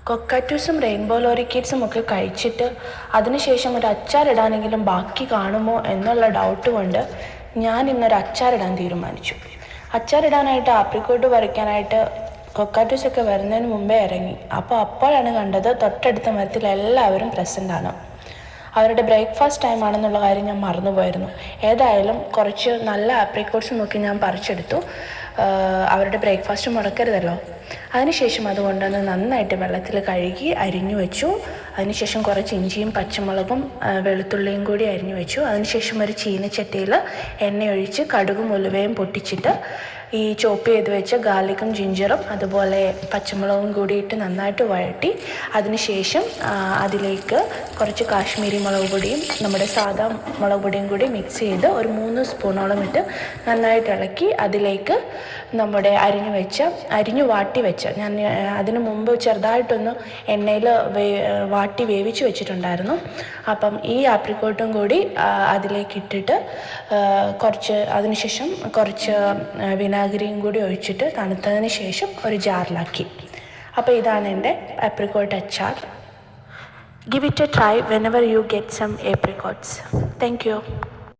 കൊക്കാറ്റൂസും rainbow ലോറിക്കേറ്റ്സും ഒക്കെ കഴിച്ചിട്ട് അതിനുശേഷം ഒരു അച്ചാറിടാനെങ്കിലും ബാക്കി കാണുമോ എന്നുള്ള ഡൗട്ട് കൊണ്ട് ഞാൻ ഇന്നൊരു അച്ചാറിടാൻ തീരുമാനിച്ചു. അച്ചാറിടാനായിട്ട് ആപ്രിക്കോട്ട് പറിക്കാനായിട്ട് കൊക്കാറ്റൂസൊക്കെ വരുന്നതിന് മുമ്പേ ഇറങ്ങി. അപ്പോഴാണ് കണ്ടത് തൊട്ടടുത്ത മരത്തിൽ എല്ലാവരും പ്രസൻ്റാണ്. അവരുടെ ബ്രേക്ക്ഫാസ്റ്റ് ടൈം ആണെന്നുള്ള കാര്യം ഞാൻ മറന്നുപോയിരുന്നു. ഏതായാലും കുറച്ച് നല്ല ആപ്രിക്കോട്ട്സ് നോക്കി ഞാൻ പറിച്ചെടുത്തു. അവരുടെ ബ്രേക്ക്ഫാസ്റ്റ് മുടക്കരുതല്ലോ. അതിനുശേഷം അതുകൊണ്ടൊന്ന് നന്നായിട്ട് വെള്ളത്തിൽ കഴുകി അരിഞ്ഞു വെച്ചു. അതിനുശേഷം കുറച്ച് ഇഞ്ചിയും പച്ചമുളകും വെളുത്തുള്ളിയും കൂടി അരിഞ്ഞു വെച്ചു. അതിനുശേഷം ഒരു ചീനച്ചട്ടിയിൽ എണ്ണയൊഴിച്ച് കടുകും ഉലുവയും പൊട്ടിച്ചിട്ട് ഈ ചോപ്പ് ചെയ്ത് വെച്ച ഗാർലിക്കും ജിഞ്ചറും അതുപോലെ പച്ചമുളകും കൂടിയിട്ട് നന്നായിട്ട് വഴറ്റി അതിനുശേഷം അതിലേക്ക് കുറച്ച് കാശ്മീരി മുളക് പൊടിയും നമ്മുടെ സാധാ മുളക് പൊടിയും കൂടി മിക്സ് ചെയ്ത് ഒരു 3 സ്പൂണോളം ഇട്ട് നന്നായിട്ട് ഇളക്കി അതിലേക്ക് നമ്മുടെ അരിഞ്ഞു വാട്ടി വെച്ച ഞാൻ അതിനു മുമ്പ് ചെറുതായിട്ടൊന്ന് എണ്ണയിൽ വാട്ടി വേവിച്ച് വെച്ചിട്ടുണ്ടായിരുന്നു. അപ്പം ഈ ആപ്രിക്കോട്ടും കൂടി അതിലേക്ക് ഇട്ടിട്ട് അതിനുശേഷം കുറച്ച് വിനാഗിരിയും കൂടി ഒഴിച്ചിട്ട് തണുത്തതിന് ശേഷം ഒരു ജാറിലാക്കി. അപ്പോൾ ഇതാണ് എൻ്റെ ആപ്രിക്കോട്ട് അച്ചാർ. Give it a try whenever you get some apricots. Thank you.